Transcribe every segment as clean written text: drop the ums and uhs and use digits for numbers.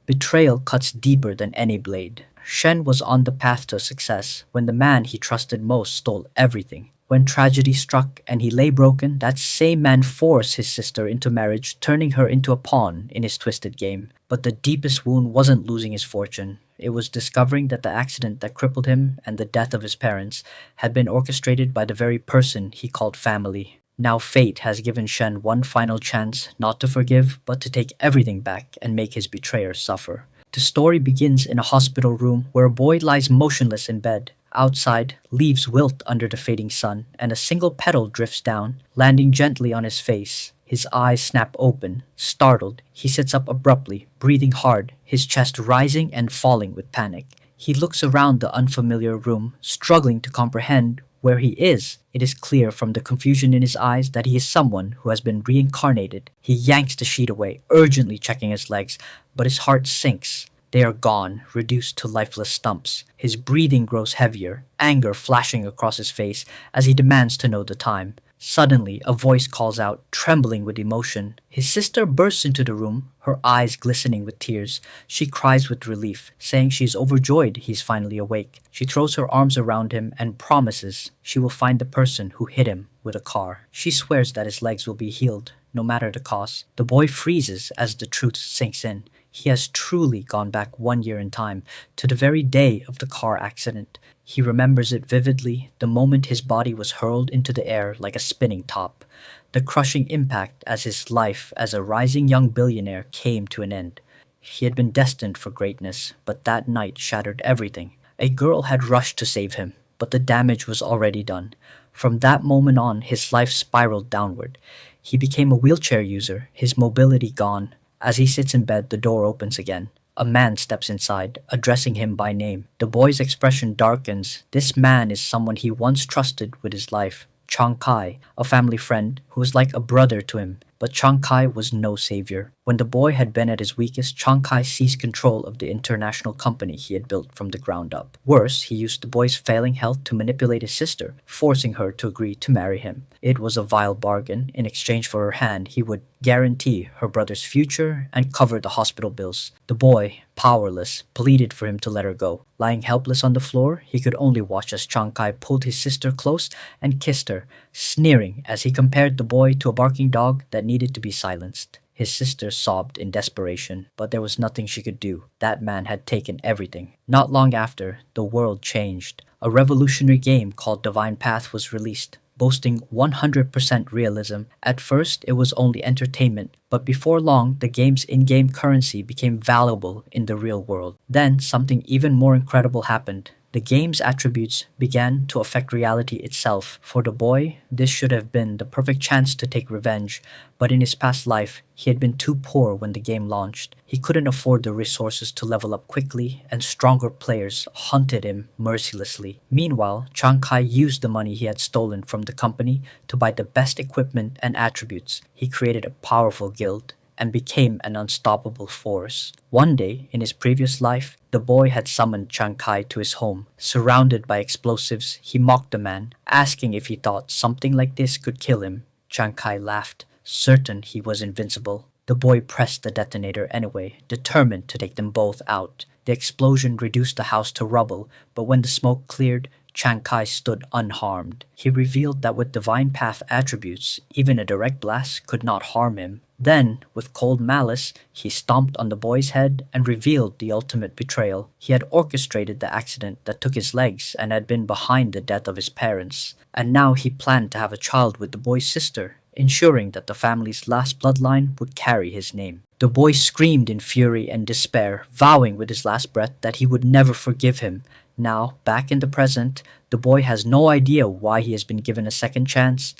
Betrayal cuts deeper than any blade. Shen was on the path to success when the man he trusted most stole everything. When tragedy struck and he lay broken, that same man forced his sister into marriage, turning her into a pawn in his twisted game. But the deepest wound wasn't losing his fortune. It was discovering that the accident that crippled him and the death of his parents had been orchestrated by the very person he called family. Now fate has given Shen one final chance not to forgive, but to take everything back and make his betrayer suffer. The story begins in a hospital room where a boy lies motionless in bed. Outside, leaves wilt under the fading sun, and a single petal drifts down, landing gently on his face. His eyes snap open. Startled, he sits up abruptly, breathing hard, his chest rising and falling with panic. He looks around the unfamiliar room, struggling to comprehend where he is. It is clear from the confusion in his eyes that he is someone who has been reincarnated. He yanks the sheet away, urgently checking his legs, but his heart sinks. They are gone, reduced to lifeless stumps. His breathing grows heavier, anger flashing across his face as he demands to know the time. Suddenly, a voice calls out, trembling with emotion. His sister bursts into the room, her eyes glistening with tears. She cries with relief, saying she is overjoyed he's finally awake. She throws her arms around him and promises she will find the person who hit him with a car. She swears that his legs will be healed, no matter the cost. The boy freezes as the truth sinks in. He has truly gone back 1 year in time, to the very day of the car accident. He remembers it vividly, the moment his body was hurled into the air like a spinning top. The crushing impact as his life as a rising young billionaire came to an end. He had been destined for greatness, but that night shattered everything. A girl had rushed to save him, but the damage was already done. From that moment on, his life spiraled downward. He became a wheelchair user, his mobility gone. As he sits in bed, the door opens again. A man steps inside, addressing him by name. The boy's expression darkens. This man is someone he once trusted with his life. Chang Kai, a family friend who was like a brother to him. But Chang Kai was no savior. When the boy had been at his weakest, Chang Kai seized control of the international company he had built from the ground up. Worse, he used the boy's failing health to manipulate his sister, forcing her to agree to marry him. It was a vile bargain. In exchange for her hand, he would guarantee her brother's future and cover the hospital bills. The boy, powerless, pleaded for him to let her go. Lying helpless on the floor, he could only watch as Chang Kai pulled his sister close and kissed her, sneering as he compared the boy to a barking dog that needed to be silenced. His sister sobbed in desperation, but there was nothing she could do. That man had taken everything. Not long after, the world changed. A revolutionary game called Divine Path was released, boasting 100% realism. At first, it was only entertainment, but before long, the game's in-game currency became valuable in the real world. Then, something even more incredible happened. The game's attributes began to affect reality itself. For the boy, this should have been the perfect chance to take revenge, but in his past life, he had been too poor when the game launched. He couldn't afford the resources to level up quickly, and stronger players hunted him mercilessly. Meanwhile, Chang Kai used the money he had stolen from the company to buy the best equipment and attributes. He created a powerful guild and became an unstoppable force. One day, in his previous life, the boy had summoned Chang Kai to his home. Surrounded by explosives, he mocked the man, asking if he thought something like this could kill him. Chang Kai laughed, certain he was invincible. The boy pressed the detonator anyway, determined to take them both out. The explosion reduced the house to rubble, but when the smoke cleared, Chang Kai stood unharmed. He revealed that with Divine Path attributes, even a direct blast could not harm him. Then, with cold malice, he stomped on the boy's head and revealed the ultimate betrayal. He had orchestrated the accident that took his legs and had been behind the death of his parents. And now he planned to have a child with the boy's sister, ensuring that the family's last bloodline would carry his name. The boy screamed in fury and despair, vowing with his last breath that he would never forgive him. Now, back in the present, the boy has no idea why he has been given a second chance,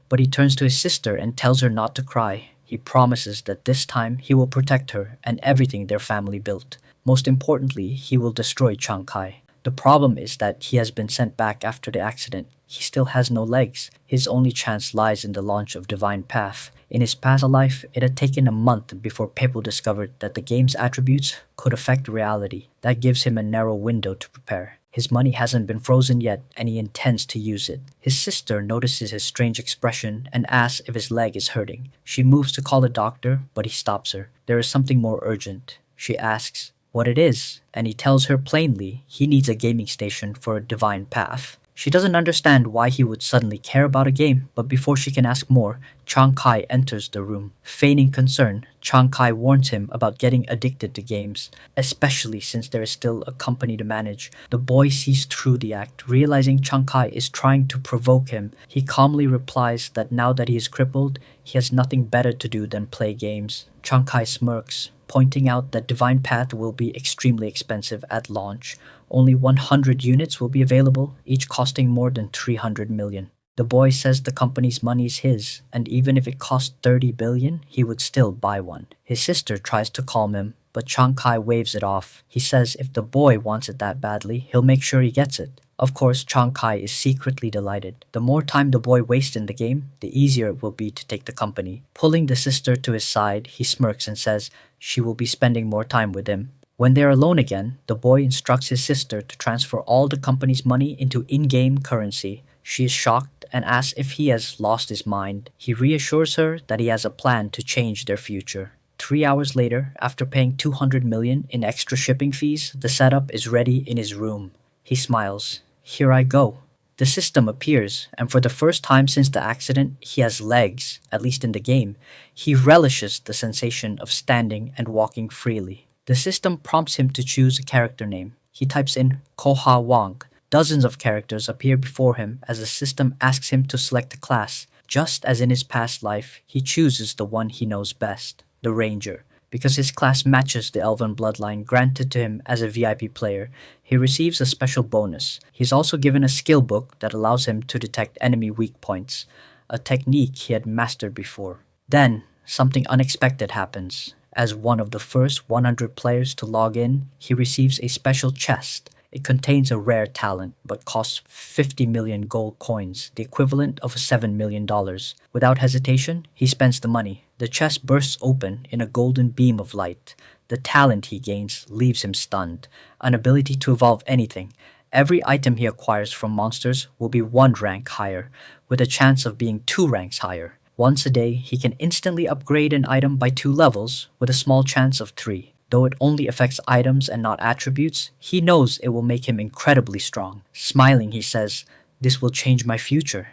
but he turns to his sister and tells her not to cry. He promises that this time he will protect her and everything their family built. Most importantly, he will destroy Chang Kai. The problem is that he has been sent back after the accident. He still has no legs. His only chance lies in the launch of Divine Path. In his past life, it had taken a month before people discovered that the game's attributes could affect reality. That gives him a narrow window to prepare. His money hasn't been frozen yet, and he intends to use it. His sister notices his strange expression and asks if his leg is hurting. She moves to call a doctor, but he stops her. There is something more urgent. She asks what it is, and he tells her plainly he needs a gaming station for a divine path. She doesn't understand why he would suddenly care about a game, but before she can ask more, Chang Kai enters the room. Feigning concern, Chang Kai warns him about getting addicted to games, especially since there is still a company to manage. The boy sees through the act, realizing Chang Kai is trying to provoke him. He calmly replies that now that he is crippled, he has nothing better to do than play games. Chang Kai smirks, pointing out that Divine Path will be extremely expensive at launch. Only 100 units will be available, each costing more than 300 million. The boy says the company's money is his, and even if it cost 30 billion, he would still buy one. His sister tries to calm him, but Chang Kai waves it off. He says if the boy wants it that badly, he'll make sure he gets it. Of course, Chang Kai is secretly delighted. The more time the boy wastes in the game, the easier it will be to take the company. Pulling the sister to his side, he smirks and says she will be spending more time with him. When they are alone again, the boy instructs his sister to transfer all the company's money into in-game currency. She is shocked and asks if he has lost his mind. He reassures her that he has a plan to change their future. 3 hours later, after paying 200 million in extra shipping fees, the setup is ready in his room. He smiles. Here I go. The system appears, and for the first time since the accident, he has legs, at least in the game. He relishes the sensation of standing and walking freely. The system prompts him to choose a character name. He types in Koha Wang. Dozens of characters appear before him as the system asks him to select a class. Just as in his past life, he chooses the one he knows best, the Ranger. Because his class matches the elven bloodline granted to him as a VIP player, he receives a special bonus. He's also given a skill book that allows him to detect enemy weak points, a technique he had mastered before. Then, something unexpected happens. As one of the first 100 players to log in, he receives a special chest. It contains a rare talent, but costs 50 million gold coins, the equivalent of $7 million. Without hesitation, he spends the money. The chest bursts open in a golden beam of light. The talent he gains leaves him stunned, an ability to evolve anything. Every item he acquires from monsters will be 1 rank higher, with a chance of being 2 ranks higher. Once a day, he can instantly upgrade an item by 2 levels, with a small chance of 3. Though it only affects items and not attributes, he knows it will make him incredibly strong. Smiling, he says, "This will change my future."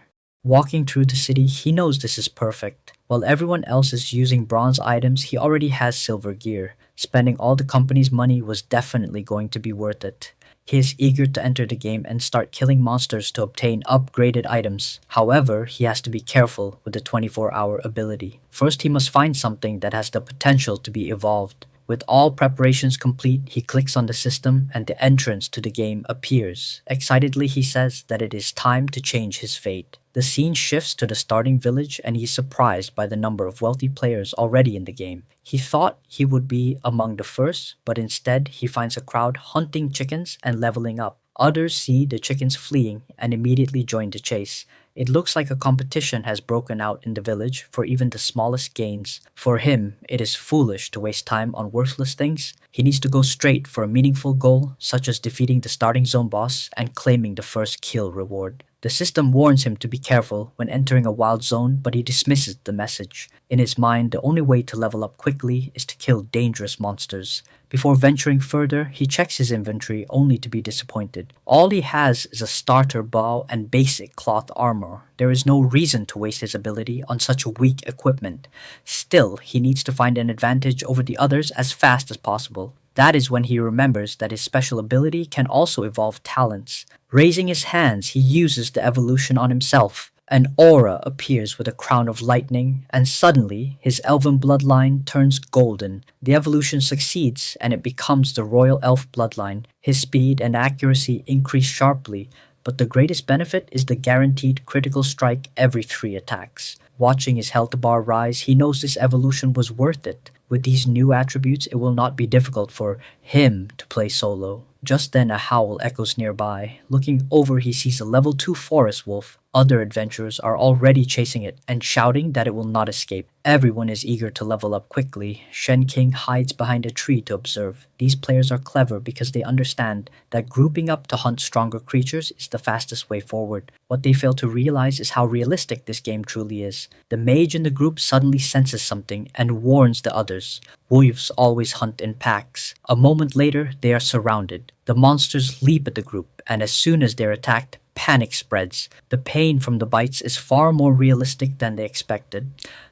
Walking through the city, he knows this is perfect. While everyone else is using bronze items, he already has silver gear. Spending all the company's money was definitely going to be worth it. He is eager to enter the game and start killing monsters to obtain upgraded items. However, he has to be careful with the 24-hour ability. First, he must find something that has the potential to be evolved. With all preparations complete, he clicks on the system and the entrance to the game appears. Excitedly, he says that it is time to change his fate. The scene shifts to the starting village and he's surprised by the number of wealthy players already in the game. He thought he would be among the first, but instead he finds a crowd hunting chickens and leveling up. Others see the chickens fleeing and immediately join the chase. It looks like a competition has broken out in the village for even the smallest gains. For him, it is foolish to waste time on worthless things. He needs to go straight for a meaningful goal, such as defeating the starting zone boss and claiming the first kill reward. The system warns him to be careful when entering a wild zone, but he dismisses the message. In his mind, the only way to level up quickly is to kill dangerous monsters. Before venturing further, he checks his inventory only to be disappointed. All he has is a starter bow and basic cloth armor. There is no reason to waste his ability on such weak equipment. Still, he needs to find an advantage over the others as fast as possible. That is when he remembers that his special ability can also evolve talents. Raising his hands, he uses the evolution on himself. An aura appears with a crown of lightning, and suddenly his elven bloodline turns golden. The evolution succeeds, and it becomes the royal elf bloodline. His speed and accuracy increase sharply, but the greatest benefit is the guaranteed critical strike every 3 attacks. Watching his health bar rise, he knows this evolution was worth it. With these new attributes, it will not be difficult for him to play solo. Just then a howl echoes nearby. Looking over, he sees a level 2 forest wolf, Other adventurers are already chasing it and shouting that it will not escape. Everyone is eager to level up quickly. Shen King hides behind a tree to observe. These players are clever because they understand that grouping up to hunt stronger creatures is the fastest way forward. What they fail to realize is how realistic this game truly is. The mage in the group suddenly senses something and warns the others. Wolves always hunt in packs. A moment later, they are surrounded. The monsters leap at the group, and as soon as they're attacked, panic spreads. The pain from the bites is far more realistic than they expected.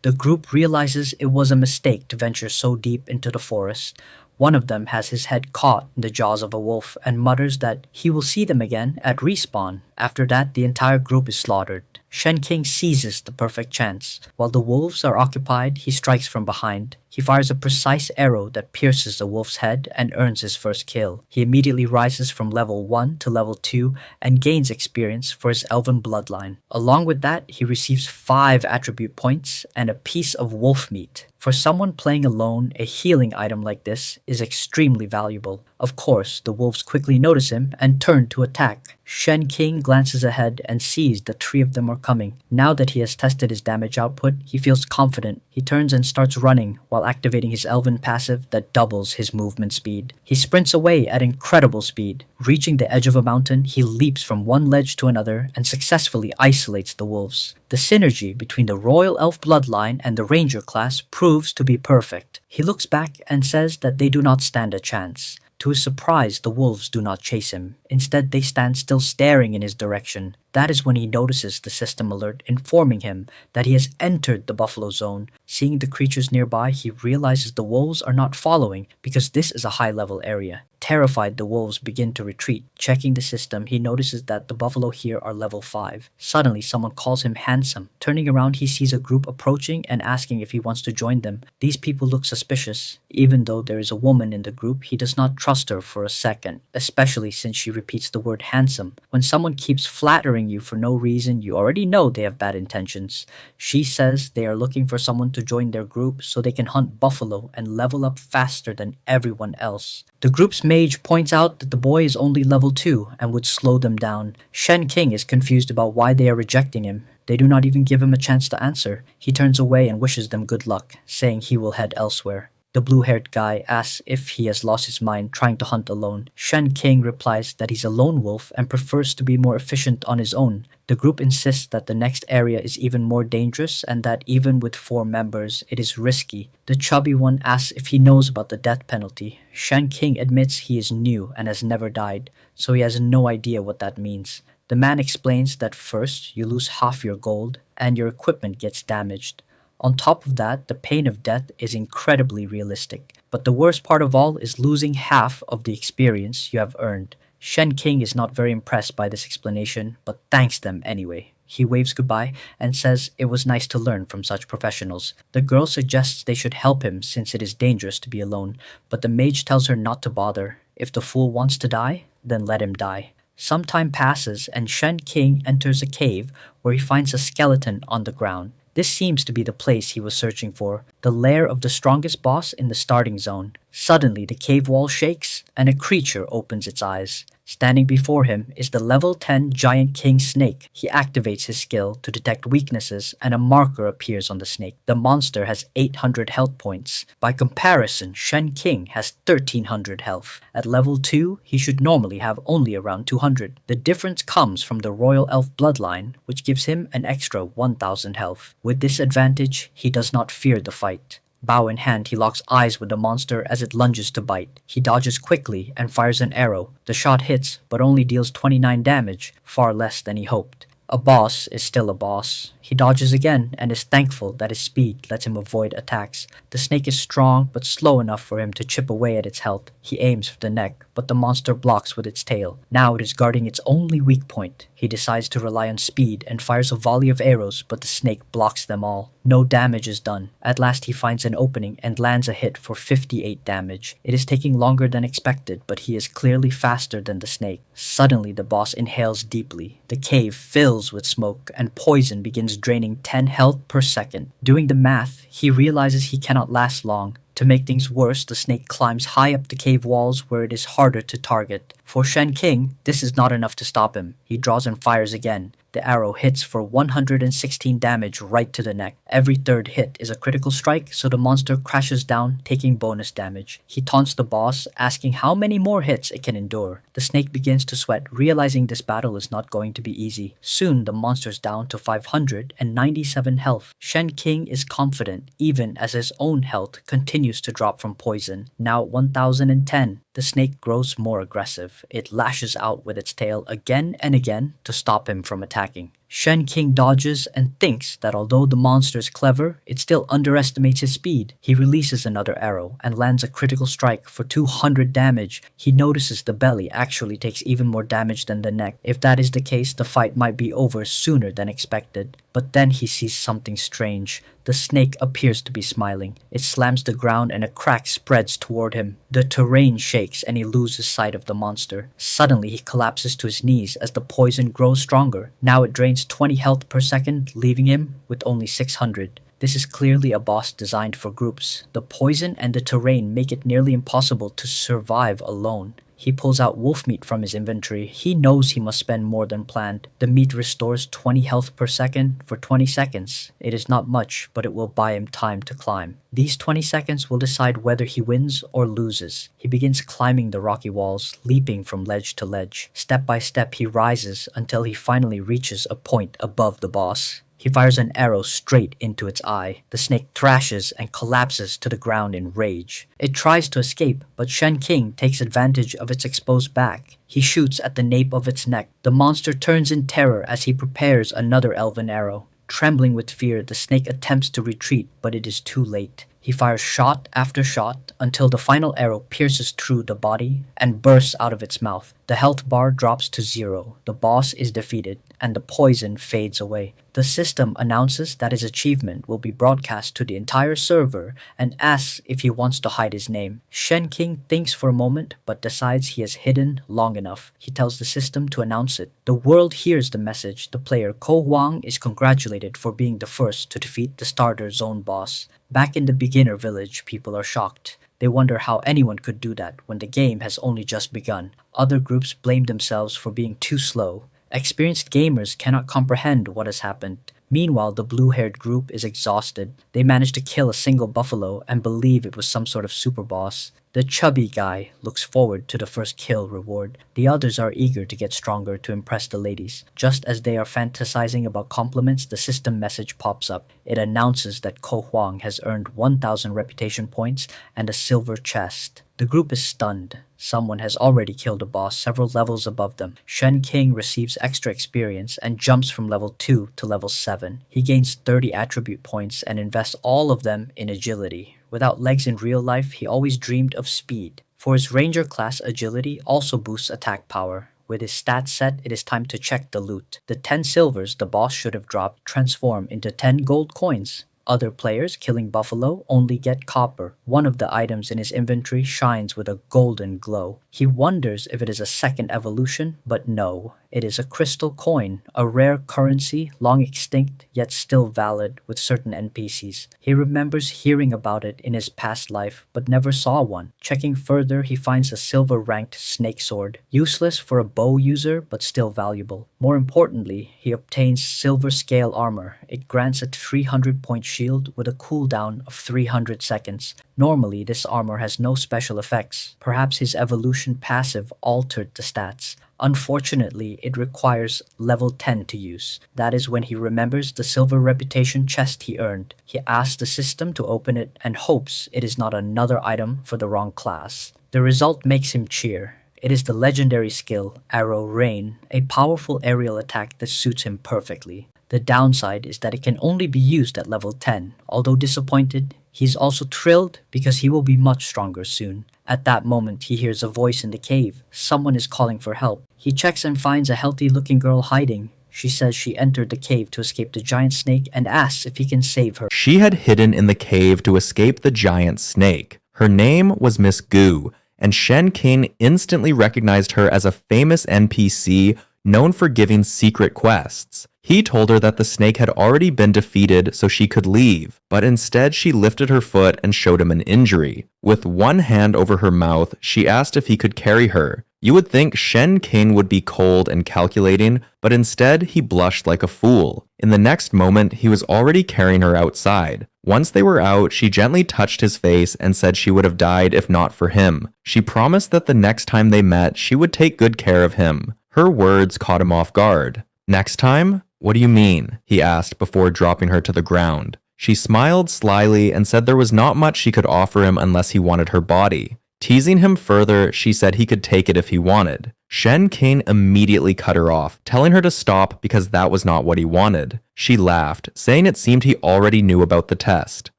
The group realizes it was a mistake to venture so deep into the forest. One of them has his head caught in the jaws of a wolf and mutters that he will see them again at respawn. After that, the entire group is slaughtered. Shen King seizes the perfect chance. While the wolves are occupied, he strikes from behind. He fires a precise arrow that pierces the wolf's head and earns his first kill. He immediately rises from level 1 to level 2 and gains experience for his elven bloodline. Along with that, he receives 5 attribute points and a piece of wolf meat. For someone playing alone, a healing item like this is extremely valuable. Of course, the wolves quickly notice him and turn to attack. Shen King glances ahead and sees that 3 of them are coming. Now that he has tested his damage output, he feels confident. He turns and starts running while activating his elven passive that doubles his movement speed. He sprints away at incredible speed. Reaching the edge of a mountain, he leaps from one ledge to another and successfully isolates the wolves. The synergy between the Royal Elf bloodline and the Ranger class proves to be perfect. He looks back and says that they do not stand a chance. To his surprise, the wolves do not chase him. Instead, they stand still staring in his direction. That is when he notices the system alert informing him that he has entered the buffalo zone. Seeing the creatures nearby, he realizes the wolves are not following because this is a high-level area. Terrified, the wolves begin to retreat. Checking the system, he notices that the buffalo here are level 5. Suddenly, someone calls him handsome. Turning around, he sees a group approaching and asking if he wants to join them. These people look suspicious. Even though there is a woman in the group, he does not trust her for a second, especially since she repeats the word handsome. When someone keeps flattering you for no reason, you already know they have bad intentions. She says they are looking for someone to join their group so they can hunt buffalo and level up faster than everyone else. The group's mage points out that the boy is only level 2 and would slow them down. Shen King is confused about why they are rejecting him. They do not even give him a chance to answer. He turns away and wishes them good luck, saying he will head elsewhere. The blue-haired guy asks if he has lost his mind trying to hunt alone. Shen King replies that he's a lone wolf and prefers to be more efficient on his own. The group insists that the next area is even more dangerous and that even with 4 members, it is risky. The chubby one asks if he knows about the death penalty. Shen King admits he is new and has never died, so he has no idea what that means. The man explains that first, you lose half your gold and your equipment gets damaged. On top of that, the pain of death is incredibly realistic. But the worst part of all is losing half of the experience you have earned. Shen King is not very impressed by this explanation, but thanks them anyway. He waves goodbye and says it was nice to learn from such professionals. The girl suggests they should help him since it is dangerous to be alone, but the mage tells her not to bother. If the fool wants to die, then let him die. Some time passes and Shen King enters a cave where he finds a skeleton on the ground. This seems to be the place he was searching for, the lair of the strongest boss in the starting zone. Suddenly, the cave wall shakes, and a creature opens its eyes. Standing before him is the level 10 giant king snake. He activates his skill to detect weaknesses, and a marker appears on the snake. The monster has 800 health points. By comparison, Shen King has 1300 health. At level 2, he should normally have only around 200. The difference comes from the Royal Elf bloodline, which gives him an extra 1000 health. With this advantage, he does not fear the fight. Bow in hand, he locks eyes with the monster as it lunges to bite. He dodges quickly and fires an arrow. The shot hits, but only deals 29 damage, far less than he hoped. A boss is still a boss. He dodges again and is thankful that his speed lets him avoid attacks. The snake is strong but slow enough for him to chip away at its health. He aims for the neck, but the monster blocks with its tail. Now it is guarding its only weak point. He decides to rely on speed and fires a volley of arrows, but the snake blocks them all. No damage is done. At last he finds an opening and lands a hit for 58 damage. It is taking longer than expected, but he is clearly faster than the snake. Suddenly the boss inhales deeply. The cave fills with smoke and poison begins draining 10 health per second. Doing the math, he realizes he cannot last long. To make things worse, the snake climbs high up the cave walls where it is harder to target. For Shen King, this is not enough to stop him. He draws and fires again. The arrow hits for 116 damage right to the neck. Every third hit is a critical strike, so the monster crashes down, taking bonus damage. He taunts the boss, asking how many more hits it can endure. The snake begins to sweat, realizing this battle is not going to be easy. Soon, the monster's down to 597 health. Shen King is confident, even as his own health continues to drop from poison. Now 1010. The snake grows more aggressive. It lashes out with its tail again and again to stop him from attacking. Shen King dodges and thinks that although the monster is clever, it still underestimates his speed. He releases another arrow and lands a critical strike for 200 damage. He notices the belly actually takes even more damage than the neck. If that is the case, the fight might be over sooner than expected. But then he sees something strange. The snake appears to be smiling. It slams the ground and a crack spreads toward him. The terrain shakes and he loses sight of the monster. Suddenly he collapses to his knees as the poison grows stronger. Now it drains 20 health per second, leaving him with only 600. This is clearly a boss designed for groups. The poison and the terrain make it nearly impossible to survive alone. He pulls out wolf meat from his inventory. He knows he must spend more than planned. The meat restores 20 health per second for 20 seconds. It is not much, but it will buy him time to climb. These 20 seconds will decide whether he wins or loses. He begins climbing the rocky walls, leaping from ledge to ledge. Step by step he rises until he finally reaches a point above the boss. He fires an arrow straight into its eye. The snake thrashes and collapses to the ground in rage. It tries to escape, but Shen King takes advantage of its exposed back. He shoots at the nape of its neck. The monster turns in terror as he prepares another elven arrow. Trembling with fear, the snake attempts to retreat, but it is too late. He fires shot after shot until the final arrow pierces through the body and bursts out of its mouth. The health bar drops to 0. The boss is defeated, and the poison fades away. The system announces that his achievement will be broadcast to the entire server and asks if he wants to hide his name. Shen King thinks for a moment, but decides he has hidden long enough. He tells the system to announce it. The world hears the message. The player Ko Huang is congratulated for being the first to defeat the starter zone boss. Back in the beginner village, people are shocked. They wonder how anyone could do that when the game has only just begun. Other groups blame themselves for being too slow. Experienced gamers cannot comprehend what has happened. Meanwhile, the blue-haired group is exhausted. They manage to kill a single buffalo and believe it was some sort of super boss. The chubby guy looks forward to the first kill reward. The others are eager to get stronger to impress the ladies. Just as they are fantasizing about compliments, the system message pops up. It announces that Ko Huang has earned 1,000 reputation points and a silver chest. The group is stunned. Someone has already killed a boss several levels above them. Shen King receives extra experience and jumps from level 2 to level 7. He gains 30 attribute points and invests all of them in agility. Without legs in real life, he always dreamed of speed. For his ranger class, agility also boosts attack power. With his stats set, it is time to check the loot. The 10 silvers the boss should have dropped transform into 10 gold coins. Other players killing buffalo only get copper. One of the items in his inventory shines with a golden glow. He wonders if it is a second evolution, but no. It is a crystal coin, a rare currency, long extinct, yet still valid with certain NPCs. He remembers hearing about it in his past life, but never saw one. Checking further, he finds a silver-ranked snake sword. Useless for a bow user, but still valuable. More importantly, he obtains silver scale armor. It grants a 300-point shield with a cooldown of 300 seconds. Normally, this armor has no special effects. Perhaps his evolution passive altered the stats. Unfortunately, it requires level 10 to use. That is when he remembers the silver reputation chest he earned. He asks the system to open it and hopes it is not another item for the wrong class. The result makes him cheer. It is the legendary skill, Arrow Rain, a powerful aerial attack that suits him perfectly. The downside is that it can only be used at level 10. Although disappointed, he's also thrilled because he will be much stronger soon. At that moment, he hears a voice in the cave. Someone is calling for help. He checks and finds a healthy-looking girl hiding. She says she entered the cave to escape the giant snake and asks if he can save her. She had hidden in the cave to escape the giant snake. Her name was Miss Goo, and Shen King instantly recognized her as a famous NPC known for giving secret quests. He told her that the snake had already been defeated so she could leave, but instead she lifted her foot and showed him an injury. With one hand over her mouth, she asked if he could carry her. You would think Shen King would be cold and calculating, but instead he blushed like a fool. In the next moment, he was already carrying her outside. Once they were out, she gently touched his face and said she would have died if not for him. She promised that the next time they met, she would take good care of him. Her words caught him off guard. Next time? What do you mean? He asked before dropping her to the ground. She smiled slyly and said there was not much she could offer him unless he wanted her body. Teasing him further, she said he could take it if he wanted. Shen King immediately cut her off, telling her to stop because that was not what he wanted. She laughed, saying it seemed he already knew about the test.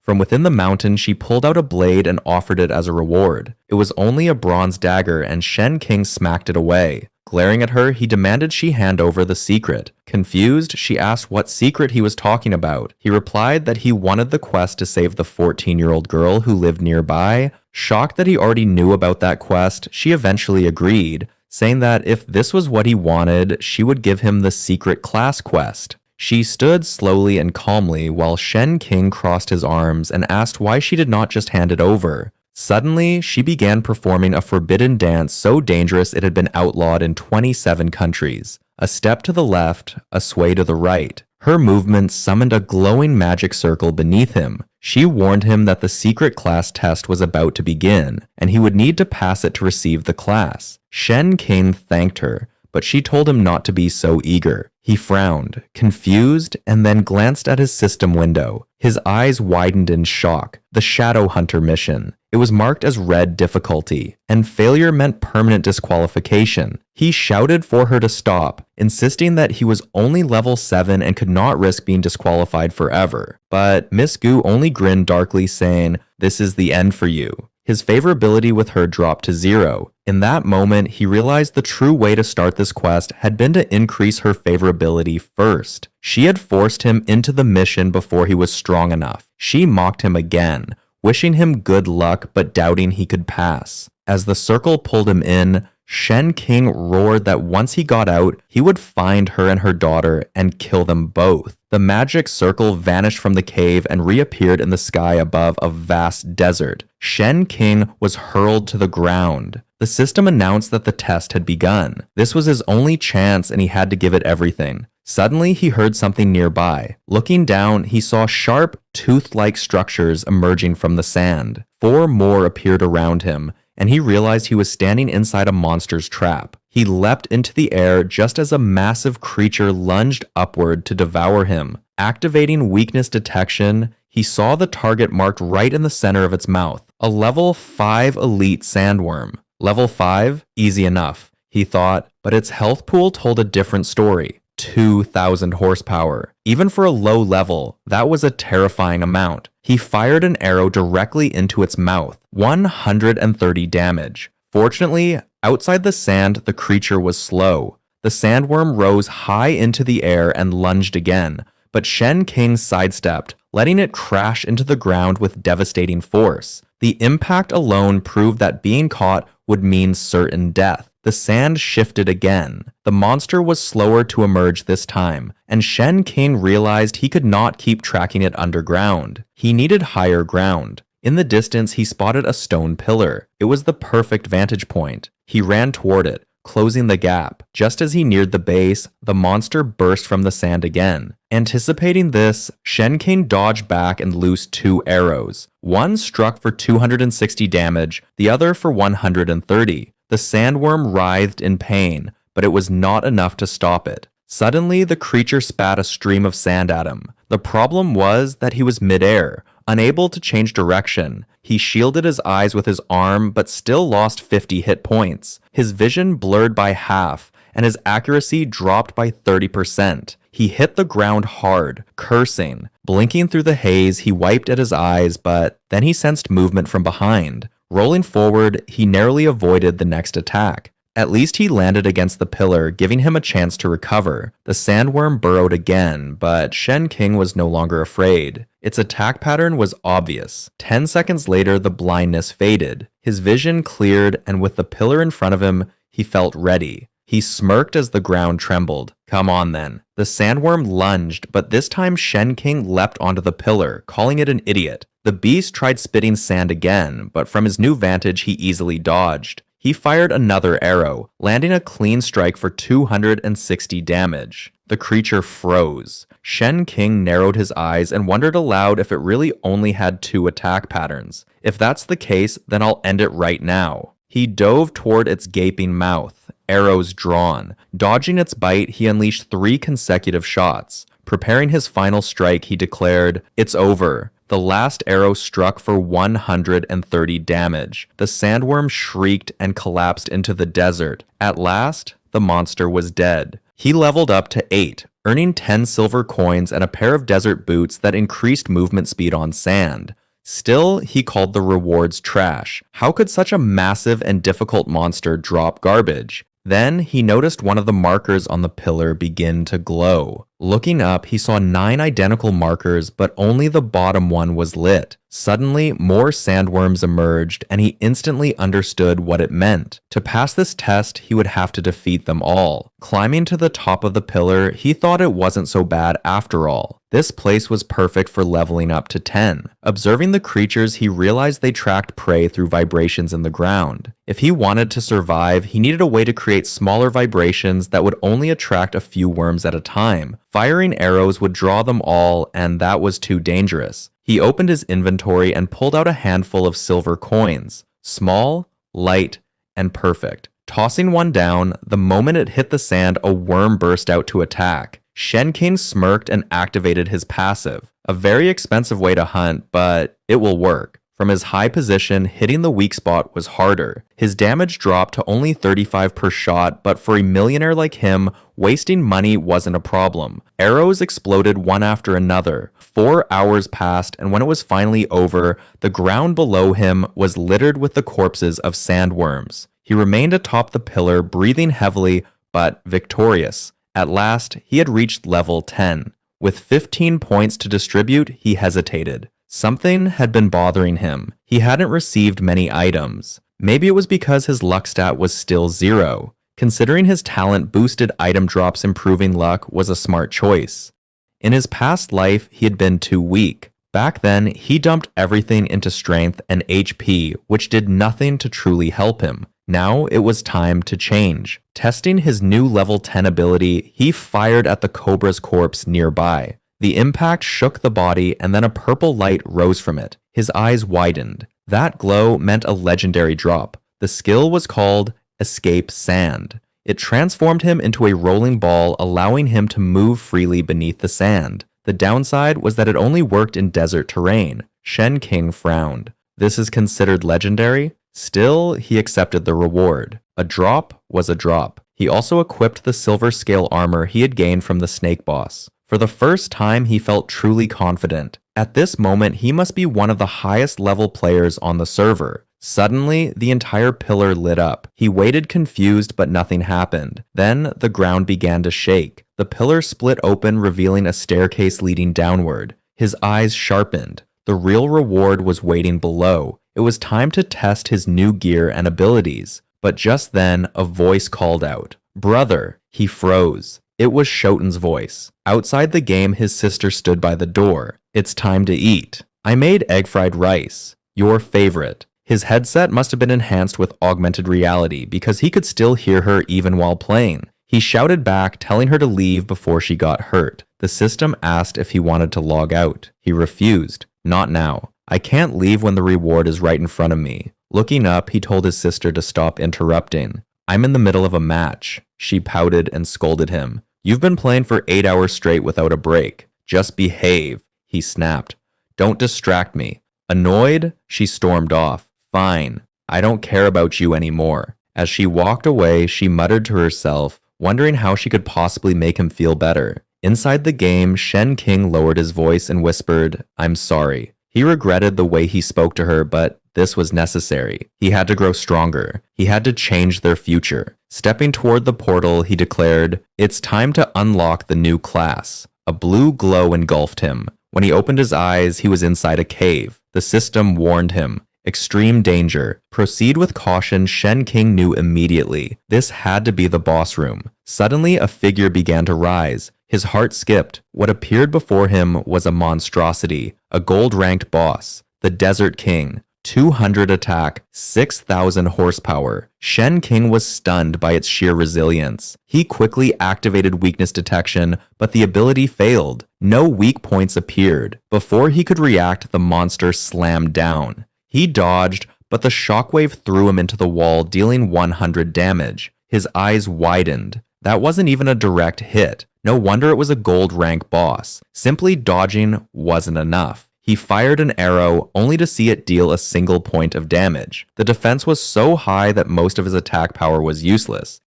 From within the mountain, she pulled out a blade and offered it as a reward. It was only a bronze dagger, and Shen King smacked it away. Glaring at her, he demanded she hand over the secret. Confused, she asked what secret he was talking about. He replied that he wanted the quest to save the 14-year-old girl who lived nearby. Shocked that he already knew about that quest, she eventually agreed, saying that if this was what he wanted, she would give him the secret class quest. She stood slowly and calmly while Shen King crossed his arms and asked why she did not just hand it over. Suddenly, she began performing a forbidden dance so dangerous it had been outlawed in 27 countries. A step to the left, a sway to the right. Her movements summoned a glowing magic circle beneath him. She warned him that the secret class test was about to begin, and he would need to pass it to receive the class. Shen King thanked her, but she told him not to be so eager. He frowned, confused, and then glanced at his system window. His eyes widened in shock. The Shadow Hunter mission. It was marked as red difficulty, and failure meant permanent disqualification. He shouted for her to stop, insisting that he was only level 7 and could not risk being disqualified forever. But Miss Gu only grinned darkly, saying, "This is the end for you." His favorability with her dropped to 0. In that moment, he realized the true way to start this quest had been to increase her favorability first. She had forced him into the mission before he was strong enough. She mocked him again, wishing him good luck but doubting he could pass. As the circle pulled him in, Shen King roared that once he got out, he would find her and her daughter and kill them both. The magic circle vanished from the cave and reappeared in the sky above a vast desert. Shen King was hurled to the ground. The system announced that the test had begun. This was his only chance and he had to give it everything. Suddenly, he heard something nearby. Looking down, he saw sharp, tooth-like structures emerging from the sand. 4 more appeared around him, and he realized he was standing inside a monster's trap. He leapt into the air just as a massive creature lunged upward to devour him. Activating weakness detection, he saw the target marked right in the center of its mouth, a level 5 elite sandworm. Level 5? Easy enough, he thought, but its health pool told a different story. 2,000 horsepower. Even for a low level, that was a terrifying amount. He fired an arrow directly into its mouth. 130 damage. Fortunately, outside the sand, the creature was slow. The sandworm rose high into the air and lunged again, but Shen King sidestepped, letting it crash into the ground with devastating force. The impact alone proved that being caught would mean certain death. The sand shifted again. The monster was slower to emerge this time, and Shen King realized he could not keep tracking it underground. He needed higher ground. In the distance, he spotted a stone pillar. It was the perfect vantage point. He ran toward it, closing the gap. Just as he neared the base, the monster burst from the sand again. Anticipating this, Shen King dodged back and loosed 2 arrows. One struck for 260 damage, the other for 130. The sandworm writhed in pain, but it was not enough to stop it. Suddenly, the creature spat a stream of sand at him. The problem was that he was midair, unable to change direction. He shielded his eyes with his arm, but still lost 50 hit points. His vision blurred by half, and his accuracy dropped by 30%. He hit the ground hard, cursing. Blinking through the haze, he wiped at his eyes, but then he sensed movement from behind. Rolling forward, he narrowly avoided the next attack. At least he landed against the pillar, giving him a chance to recover. The sandworm burrowed again, but Shen King was no longer afraid. Its attack pattern was obvious. 10 seconds later, the blindness faded. His vision cleared, and with the pillar in front of him, he felt ready. He smirked as the ground trembled. Come on then. The sandworm lunged, but this time Shen King leapt onto the pillar, calling it an idiot. The beast tried spitting sand again, but from his new vantage he easily dodged. He fired another arrow, landing a clean strike for 260 damage. The creature froze. Shen King narrowed his eyes and wondered aloud if it really only had 2 attack patterns. If that's the case, then I'll end it right now. He dove toward its gaping mouth, arrows drawn. Dodging its bite, he unleashed 3 consecutive shots. Preparing his final strike, he declared, "It's over." The last arrow struck for 130 damage. The sandworm shrieked and collapsed into the desert. At last, the monster was dead. He leveled up to 8, earning 10 silver coins and a pair of desert boots that increased movement speed on sand. Still, he called the rewards trash. How could such a massive and difficult monster drop garbage? Then he noticed one of the markers on the pillar begin to glow. Looking up, he saw 9 identical markers, but only the bottom one was lit. Suddenly, more sandworms emerged, and he instantly understood what it meant. To pass this test, he would have to defeat them all. Climbing to the top of the pillar, he thought it wasn't so bad after all. This place was perfect for leveling up to 10. Observing the creatures, he realized they tracked prey through vibrations in the ground. If he wanted to survive, he needed a way to create smaller vibrations that would only attract a few worms at a time. Firing arrows would draw them all, and that was too dangerous. He opened his inventory and pulled out a handful of silver coins. Small, light, and perfect. Tossing one down, the moment it hit the sand, a worm burst out to attack. Shen King smirked and activated his passive. A very expensive way to hunt, but it will work. From his high position, hitting the weak spot was harder. His damage dropped to only 35 per shot, but for a millionaire like him, wasting money wasn't a problem. Arrows exploded one after another. 4 hours passed, and when it was finally over, the ground below him was littered with the corpses of sandworms. He remained atop the pillar, breathing heavily, but victorious. At last, he had reached level 10. With 15 points to distribute, he hesitated. Something had been bothering him. He hadn't received many items. Maybe it was because his luck stat was still 0. Considering his talent, boosted item drops improving luck was a smart choice. In his past life, he had been too weak. Back then, he dumped everything into strength and HP, which did nothing to truly help him. Now it was time to change. Testing his new level 10 ability, he fired at the cobra's corpse nearby. The impact shook the body, and then a purple light rose from it. His eyes widened. That glow meant a legendary drop. The skill was called Escape Sand. It transformed him into a rolling ball, allowing him to move freely beneath the sand. The downside was that it only worked in desert terrain. Shen King frowned. This is considered legendary? Still, he accepted the reward. A drop was a drop. He also equipped the silver scale armor he had gained from the snake boss. For the first time, he felt truly confident. At this moment, he must be one of the highest level players on the server. Suddenly, the entire pillar lit up. He waited confused, but nothing happened. Then, the ground began to shake. The pillar split open, revealing a staircase leading downward. His eyes sharpened. The real reward was waiting below. It was time to test his new gear and abilities. But just then, a voice called out, "Brother!" He froze. It was Shoten's voice. Outside the game, his sister stood by the door. "It's time to eat. I made egg fried rice. Your favorite." His headset must have been enhanced with augmented reality because he could still hear her even while playing. He shouted back, telling her to leave before she got hurt. The system asked if he wanted to log out. He refused. "Not now. I can't leave when the reward is right in front of me." Looking up, he told his sister to stop interrupting. "I'm in the middle of a match." She pouted and scolded him. "You've been playing for 8 hours straight without a break. Just behave," he snapped. "Don't distract me." Annoyed, she stormed off. "Fine. I don't care about you anymore." As she walked away, she muttered to herself, wondering how she could possibly make him feel better. Inside the game, Shen King lowered his voice and whispered, "I'm sorry." He regretted the way he spoke to her, but this was necessary. He had to grow stronger. He had to change their future. Stepping toward the portal, he declared, "It's time to unlock the new class." A blue glow engulfed him. When he opened his eyes, he was inside a cave. The system warned him. Extreme danger. Proceed with caution, Shen King knew immediately. This had to be the boss room. Suddenly, a figure began to rise. His heart skipped. What appeared before him was a monstrosity, a gold-ranked boss, the Desert King. 200 attack, 6,000 horsepower. Shen King was stunned by its sheer resilience. He quickly activated weakness detection, but the ability failed. No weak points appeared. Before he could react, the monster slammed down. He dodged, but the shockwave threw him into the wall, dealing 100 damage. His eyes widened. That wasn't even a direct hit. No wonder it was a gold rank boss. Simply dodging wasn't enough. He fired an arrow only to see it deal a single point of damage. The defense was so high that most of his attack power was useless.